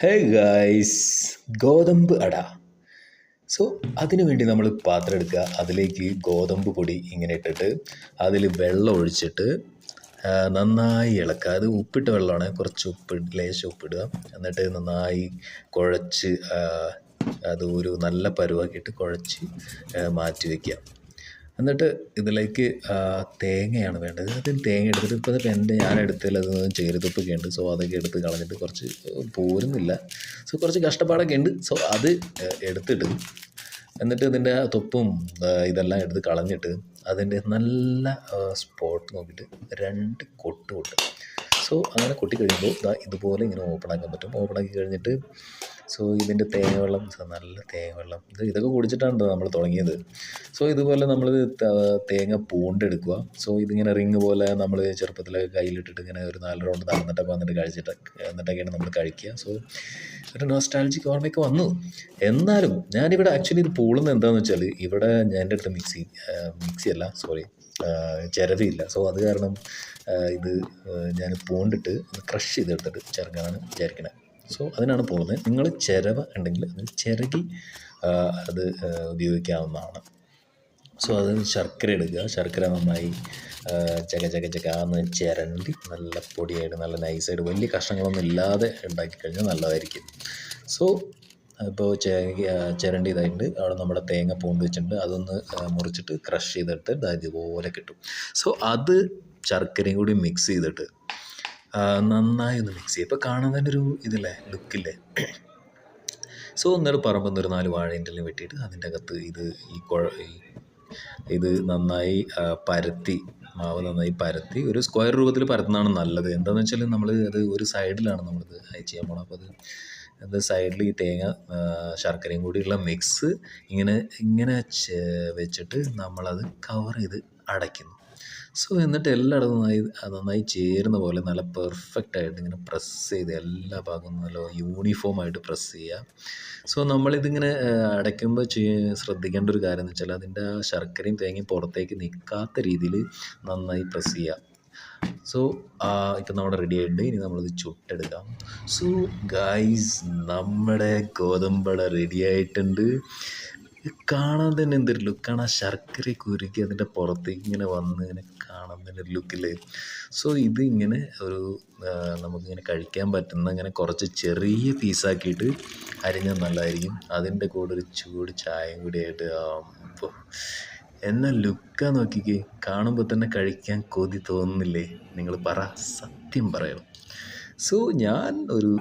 Hey guys, ഗോതമ്പ് അട. So അതിനു വേണ്ടി നമ്മൾ പാത്രം എടുക്കുക, അതിലേക്ക് ഗോതമ്പ് പൊടി ഇങ്ങനെ ഇട്ടിട്ട് അതിൽ വെള്ളം ഒഴിച്ചിട്ട് നന്നായി ഇളക്കുക. അത് ഉപ്പിട്ട വെള്ളമാണ്, കുറച്ച് ലേശം ഉപ്പിടുക. എന്നിട്ട് നന്നായി കുഴച്ച് അത് ഒരു നല്ല പരുവാക്കിയിട്ട് കുഴച്ച് മാറ്റി വയ്ക്കുക. എന്നിട്ട് ഇതിലേക്ക് തേങ്ങയാണ് വേണ്ടത്. അതിന് തേങ്ങ എടുത്തിട്ട് ഇപ്പോൾ ഞാൻ എടുത്തത് ചേരുതൊപ്പൊക്കെ ഉണ്ട്. സോ അതൊക്കെ എടുത്ത് കളഞ്ഞിട്ട് കുറച്ച് പോരുന്നില്ല. സോ കുറച്ച് കഷ്ടപ്പാടൊക്കെ ഉണ്ട്. സോ അത് എടുത്തിട്ട് എന്നിട്ട് ഇതിൻ്റെ തൊപ്പും ഇതെല്ലാം എടുത്ത് കളഞ്ഞിട്ട് അതിൻ്റെ നല്ല സ്പോട്ട് നോക്കിയിട്ട് 2 കൊട്ട് കൊട്ടും. സോ അങ്ങനെ കൊട്ടി കഴിയുമ്പോൾ ഇതുപോലെ ഇങ്ങനെ ഓപ്പൺ ആക്കാൻ പറ്റും. ഓപ്പൺ ആക്കി കഴിഞ്ഞിട്ട് സോ ഇതിൻ്റെ തേങ്ങവെള്ളം, നല്ല തേങ്ങവെള്ളം ഇതൊക്കെ കുടിച്ചിട്ടാണ് നമ്മൾ തുടങ്ങിയത്. സോ ഇതുപോലെ നമ്മൾ തേങ്ങ പൂണ്ടെടുക്കുക. സോ ഇതിങ്ങനെ റിങ് പോലെ നമ്മൾ ചെറുപ്പത്തിലൊക്കെ കയ്യിലിട്ടിട്ട് ഇങ്ങനെ ഒരു 4 റൗണ്ട് നടന്നിട്ടൊക്കെ വന്നിട്ട് എന്നിട്ടൊക്കെയാണ് നമ്മൾ കഴിക്കുക. സോ ഒരു നോസ്റ്റാൾജിക് ഓർമ്മയൊക്കെ വന്നു. എന്നാലും ഞാനിവിടെ ആക്ച്വലി ഇത് പൂളുന്നത് എന്താണെന്ന് വെച്ചാൽ, ഇവിടെ എൻ്റെ അടുത്ത് മിക്സിയല്ല, സോറി, ചിരവിയില്ല. സോ അത് കാരണം ഇത് ഞാൻ പൂണ്ടിട്ട് ക്രഷ് ചെയ്തെടുത്തിട്ട് ചേർക്കാനാണ് വിചാരിക്കണത്. സോ അതിനാണ് പോകുന്നത്. നിങ്ങൾ ചിരവ ഉണ്ടെങ്കിൽ അത് ചിരകി അത് ഉപയോഗിക്കാവുന്നതാണ്. സോ അത് ശർക്കര എടുക്കുക. ശർക്കര നന്നായി ചകാന്ന് ചിരണ്ടി നല്ല പൊടിയായിട്ട് നല്ല നൈസായിട്ട് വലിയ കഷ്ണങ്ങളൊന്നും ഇല്ലാതെ ഉണ്ടാക്കി കഴിഞ്ഞാൽ നല്ലതായിരിക്കും. സോ ഇപ്പോൾ ചിരണ്ടി ഇതായിട്ട് അവിടെ നമ്മുടെ തേങ്ങ പൂണ്ട് വെച്ചിട്ടുണ്ട്. അതൊന്ന് മുറിച്ചിട്ട് ക്രഷ് ചെയ്തിട്ട് ഇതുപോലെ കിട്ടും. സോ അത് ശർക്കരയും കൂടി മിക്സ് ചെയ്തിട്ട് നന്നായി ഒന്ന് മിക്സ് ചെയ്യുക. ഇപ്പോൾ കാണാൻ തന്നെ ഒരു ഇതില്ലേ, ലുക്കില്ലേ. സോ ഒന്നേരം പറമ്പ് 4 വാഴേൻ്റെ എല്ലാം വെട്ടിയിട്ട് അതിൻ്റെ അകത്ത് ഇത് നന്നായി പരത്തി, മാവ് നന്നായി പരത്തി ഒരു സ്ക്വയർ രൂപത്തിൽ പരത്തുന്നതാണ് നല്ലത്. എന്താണെന്ന് വെച്ചാൽ നമ്മൾ അത് ഒരു സൈഡിലാണ് നമ്മളിത് ചെയ്യാൻ പോകണം. അപ്പോൾ അത് സൈഡിൽ ഈ തേങ്ങ ശർക്കരയും കൂടിയുള്ള മിക്സ് ഇങ്ങനെ വെച്ചിട്ട് നമ്മളത് കവർ ചെയ്ത് അടയ്ക്കുന്നു. സോ എന്നിട്ട് എല്ലായിടത്തും നന്നായി ചേരുന്ന പോലെ നല്ല പെർഫെക്റ്റായിട്ട് ഇങ്ങനെ പ്രസ് ചെയ്ത് എല്ലാ ഭാഗവും നല്ല യൂണിഫോമായിട്ട് പ്രസ് ചെയ്യുക. സോ നമ്മളിതിങ്ങനെ അടയ്ക്കുമ്പോൾ ശ്രദ്ധിക്കേണ്ട ഒരു കാര്യം എന്ന് വെച്ചാൽ അതിൻ്റെ ആ ശർക്കരയും തേങ്ങയും പുറത്തേക്ക് നിൽക്കാത്ത രീതിയിൽ നന്നായി പ്രസ് ചെയ്യുക. സോ ഇപ്പം നമ്മുടെ റെഡി ആയിട്ടുണ്ട്. ഇനി നമ്മളിത് ചുട്ടെടുക്കാം. സോ ഗായ്സ്, നമ്മുടെ ഗോതമ്പട റെഡി ആയിട്ടുണ്ട്. കാണാൻ തന്നെ എന്തൊരു ലുക്കാണ്. ആ ശർക്കരയൊക്കെ ഉരുക്കി അതിൻ്റെ പുറത്തേക്ക് ഇങ്ങനെ വന്ന് ഇങ്ങനെ കാണാൻ തന്നെ ഒരു ലുക്കില്ലേ. സോ ഇത് ഇങ്ങനെ നമുക്കിങ്ങനെ കഴിക്കാൻ പറ്റുന്ന ഇങ്ങനെ കുറച്ച് ചെറിയ പീസാക്കിയിട്ട് അരിഞ്ഞാൽ നല്ലതായിരിക്കും. അതിൻ്റെ കൂടെ ഒരു ചൂട് ചായയും കൂടി ആയിട്ട് അപ്പോൾ എന്നാ ലുക്കാ നോക്കിക്കേ. കാണുമ്പോൾ തന്നെ കഴിക്കാൻ കൊതി തോന്നുന്നില്ലേ? നിങ്ങൾ പറ, സത്യം പറയണം. സോ ഞാൻ ഒരു